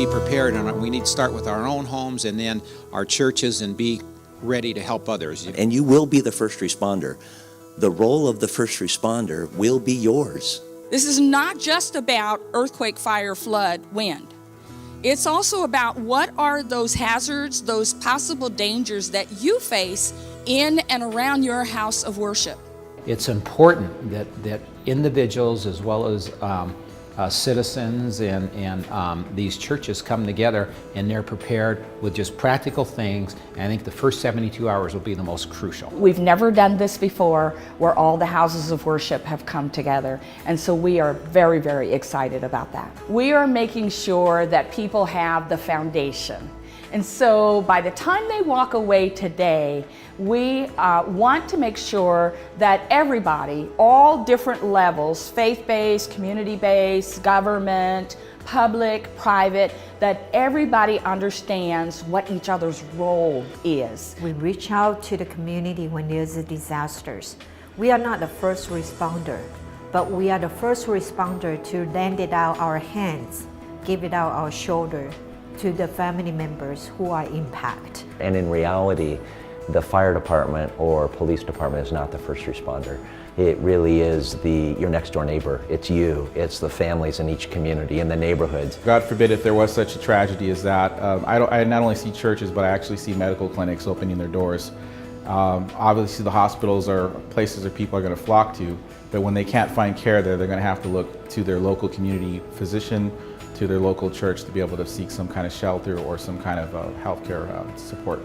be prepared, and we need to start with our own homes and then our churches and be ready to help others. And you will be the first responder. The role of the first responder will be yours. This is not just about earthquake, fire, flood, wind. It's also about what are those hazards, those possible dangers that you face in and around your house of worship. It's important that individuals as well as citizens and these churches come together and they're prepared with just practical things. And I think the first 72 hours will be the most crucial. We've never done this before where all the houses of worship have come together. And so we are very, very excited about that. We are making sure that people have the foundation. And so by the time they walk away today, we want to make sure that everybody, all different levels, faith-based, community-based, government, public, private, that everybody understands what each other's role is. We reach out to the community when there's disasters. We are not the first responder, but we are the first responder to lend it out our hands, give it out our shoulder to the family members who are impacted. And in reality, the fire department or police department is not the first responder. It really is your next door neighbor. It's you. It's the families in each community, in the neighborhoods. God forbid if there was such a tragedy as that. I not only see churches, but I actually see medical clinics opening their doors. Obviously the hospitals are places that people are going to flock to, but when they can't find care there, they're going to have to look to their local community physician, to their local church to be able to seek some kind of shelter or some kind of healthcare support.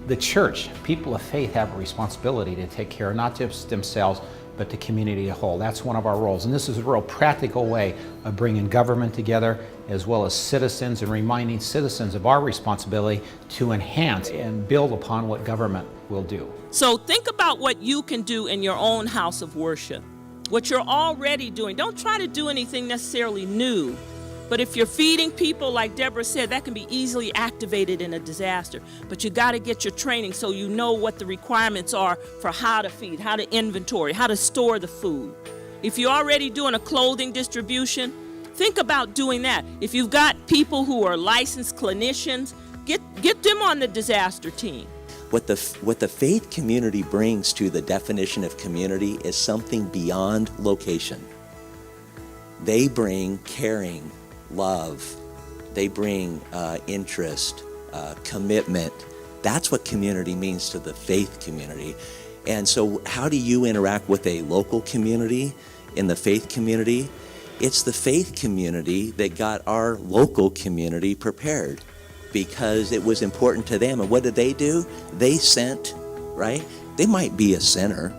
The church, people of faith, have a responsibility to take care of not just themselves, but the community as a whole. That's one of our roles. And this is a real practical way of bringing government together as well as citizens and reminding citizens of our responsibility to enhance and build upon what government will do. So think about what you can do in your own house of worship, what you're already doing. Don't try to do anything necessarily new. But if you're feeding people, like Deborah said, that can be easily activated in a disaster. But you got to get your training so you know what the requirements are for how to feed, how to inventory, how to store the food. If you're already doing a clothing distribution, think about doing that. If you've got people who are licensed clinicians, get them on the disaster team. What the faith community brings to the definition of community is something beyond location. They bring caring, love. They bring interest, commitment. That's what community means to the faith community. And so how do you interact with a local community in the faith community? It's the faith community that got our local community prepared, because it was important to them. And what did they do? They sent, right? They might be a center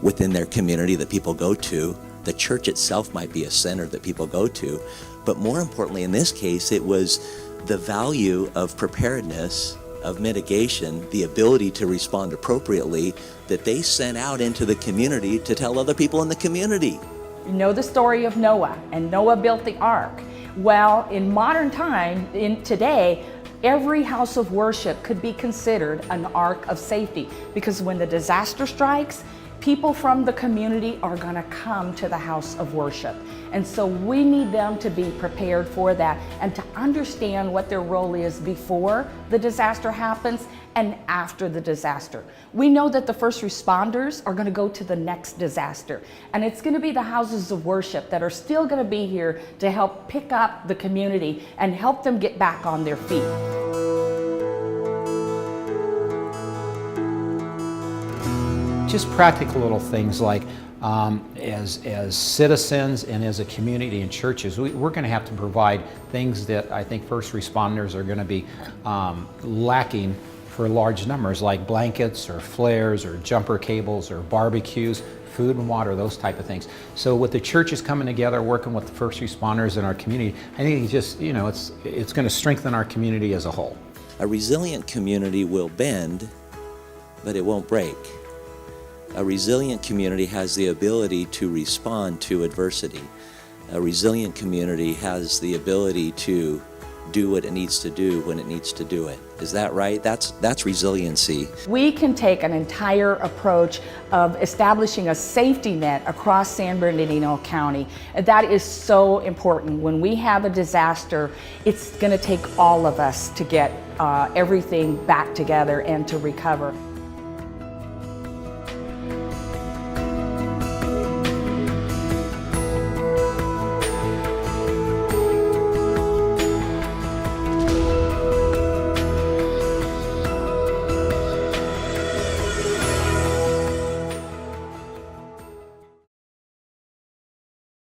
within their community that people go to. The church itself might be a center that people go to. But more importantly, in this case, it was the value of preparedness, of mitigation, the ability to respond appropriately that they sent out into the community to tell other people in the community. You know the story of Noah, and Noah built the ark. Well, in modern time, today, every house of worship could be considered an ark of safety, because when the disaster strikes, people from the community are going to come to the house of worship. And so we need them to be prepared for that and to understand what their role is before the disaster happens and after the disaster. We know that the first responders are going to go to the next disaster, and it's going to be the houses of worship that are still going to be here to help pick up the community and help them get back on their feet. Just practical little things like as citizens and as a community and churches, we're going to have to provide things that I think first responders are going to be lacking for large numbers, like blankets or flares or jumper cables or barbecues, food and water, those type of things. So with the churches coming together, working with the first responders in our community, I think it's just, it's going to strengthen our community as a whole. A resilient community will bend, but it won't break. A resilient community has the ability to respond to adversity. A resilient community has the ability to do what it needs to do when it needs to do it. Is that right? That's resiliency. We can take an entire approach of establishing a safety net across San Bernardino County. That is so important. When we have a disaster, it's going to take all of us to get everything back together and to recover.